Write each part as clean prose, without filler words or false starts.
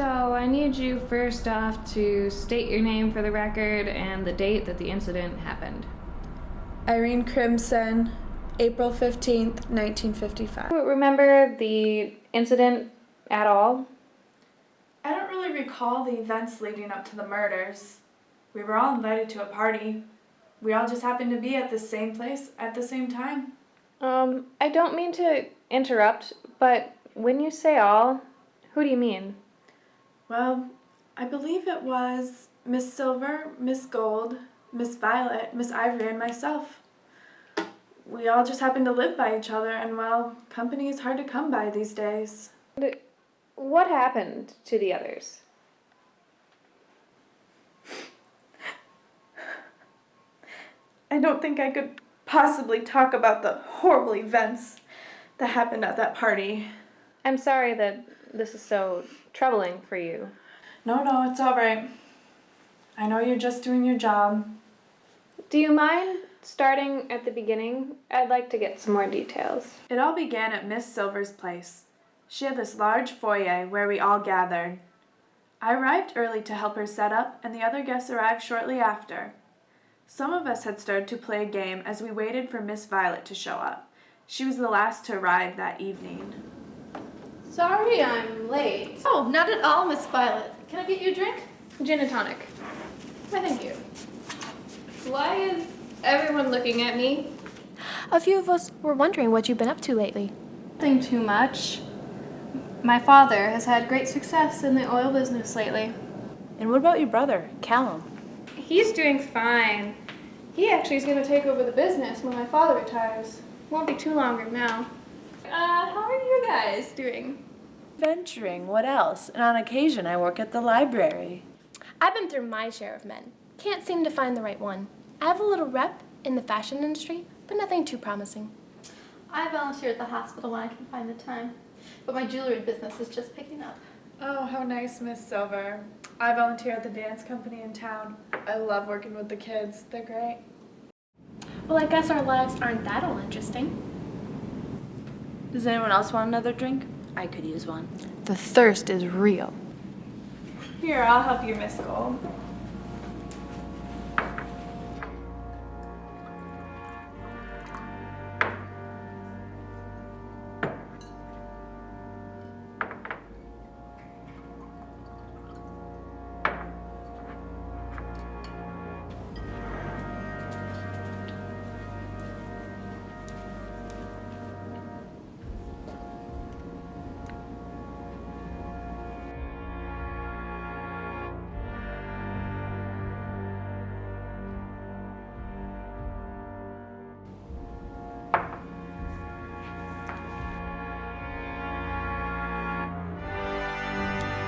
So I need you first off to state your name for the record and the date that the incident happened. Irene Crimson, April 15th, 1955. Remember the incident at all? I don't really recall the events leading up to the murders. We were all invited to a party. We all just happened to be at the same place at the same time. I don't mean to interrupt, but when you say all, who do you mean? Well, I believe it was Miss Silver, Miss Gold, Miss Violet, Miss Ivory, and myself. We all just happened to live by each other, and well, company is hard to come by these days. What happened to the others? I don't think I could possibly talk about the horrible events that happened at that party. I'm sorry that this is so troubling for you. No, it's all right. I know you're just doing your job. Do you mind starting at the beginning? I'd like to get some more details. It all began at Miss Silver's place. She had this large foyer where we all gathered. I arrived early to help her set up, and the other guests arrived shortly after. Some of us had started to play a game as we waited for Miss Violet to show up. She was the last to arrive that evening. Sorry I'm late. Oh, not at all, Miss Violet. Can I get you a drink? Gin and tonic. Why, thank you. Why is everyone looking at me? A few of us were wondering what you've been up to lately. Nothing too much. My father has had great success in the oil business lately. And what about your brother, Callum? He's doing fine. He actually is going to take over the business when my father retires. Won't be too long from now. How are you guys doing? Venturing, what else? And on occasion I work at the library. I've been through my share of men. Can't seem to find the right one. I have a little rep in the fashion industry, but nothing too promising. I volunteer at the hospital when I can find the time, but my jewelry business is just picking up. Oh, how nice, Miss Silver. I volunteer at the dance company in town. I love working with the kids. They're great. Well, I guess our lives aren't that all interesting. Does anyone else want another drink? I could use one. The thirst is real. Here, I'll help you, Miss Gold.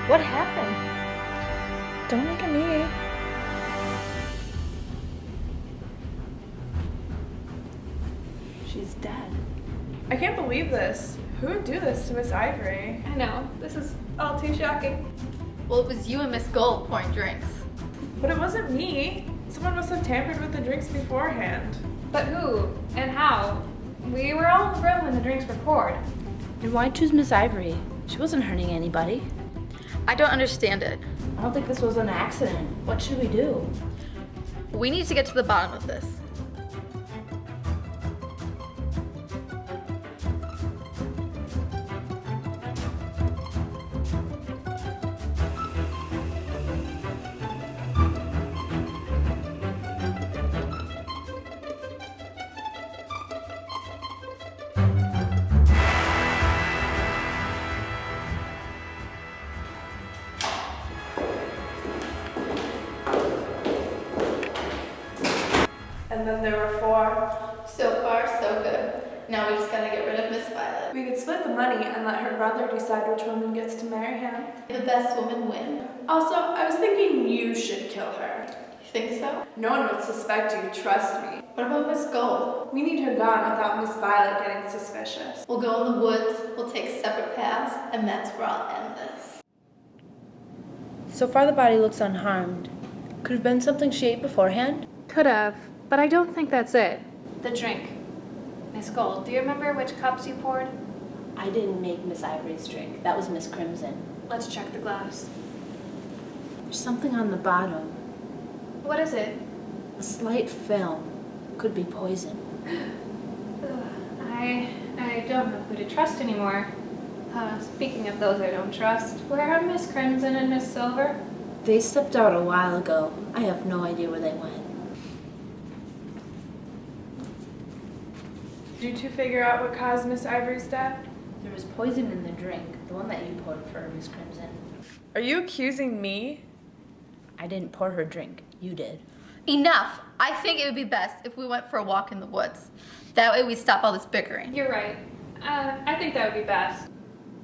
What happened? Don't look at me. She's dead. I can't believe this. Who would do this to Miss Ivory? I know. This is all too shocking. Well, it was you and Miss Gold pouring drinks. But it wasn't me. Someone must have tampered with the drinks beforehand. But who and how? We were all in the room when the drinks were poured. And why choose Miss Ivory? She wasn't hurting anybody. I don't understand it. I don't think this was an accident. What should we do? We need to get to the bottom of this. And then there were 4. So far, so good. Now we just gotta get rid of Miss Violet. We could split the money and let her brother decide which woman gets to marry him. The best woman win. Also, I was thinking you should kill her. You think so? No one would suspect you, trust me. What about Miss Gold? We need her gone without Miss Violet getting suspicious. We'll go in the woods, we'll take separate paths, and that's where I'll end this. So far the body looks unharmed. Could have been something she ate beforehand? Could have, but I don't think that's it. The drink. Miss Gold, do you remember which cups you poured? I didn't make Miss Ivory's drink. That was Miss Crimson. Let's check the glass. There's something on the bottom. What is it? A slight film. Could be poison. I don't know who to trust anymore. Speaking of those I don't trust, where are Miss Crimson and Miss Silver? They stepped out a while ago. I have no idea where they went. Did you two figure out what caused Miss Ivory's death? There was poison in the drink, the one that you poured for Miss Crimson. Are you accusing me? I didn't pour her drink. You did. Enough! I think it would be best if we went for a walk in the woods. That way we stop all this bickering. You're right. I think that would be best.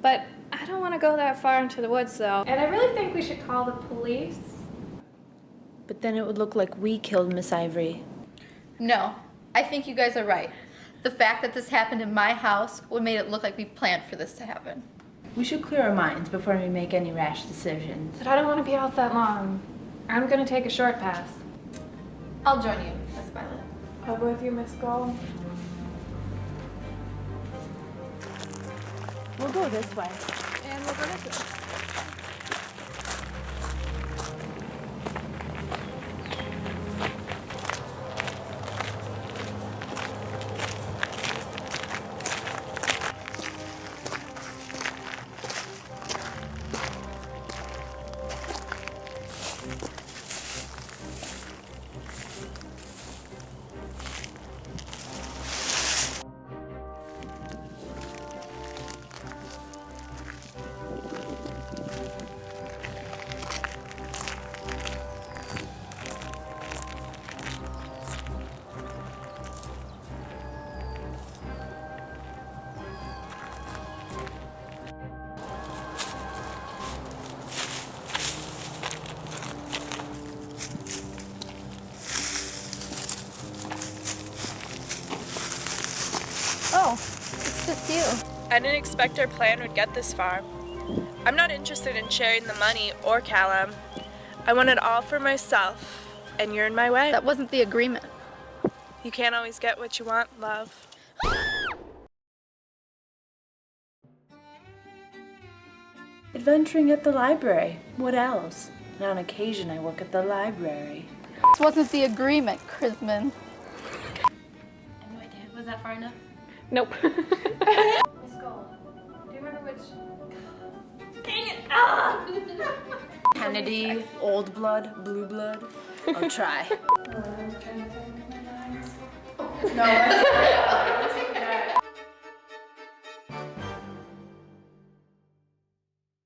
But I don't want to go that far into the woods, though. And I really think we should call the police. But then it would look like we killed Miss Ivory. No, I think you guys are right. The fact that this happened in my house would make it look like we planned for this to happen. We should clear our minds before we make any rash decisions. But I don't want to be out that long. I'm going to take a short path. I'll join you, Miss Violet. I'll go with you, Miss Gull. We'll go this way. And we'll go this way. Oh, it's just you. I didn't expect our plan would get this far. I'm not interested in sharing the money or Callum. I want it all for myself, and you're in my way. That wasn't the agreement. You can't always get what you want, love. Adventuring at the library. What else? And on occasion I work at the library. This wasn't the agreement, Crisman. I have no idea. Was that far enough? Nope. Miss Gold, do you remember which... Dang it! Ah! Kennedy, Old Blood, Blue Blood. I'll try. No,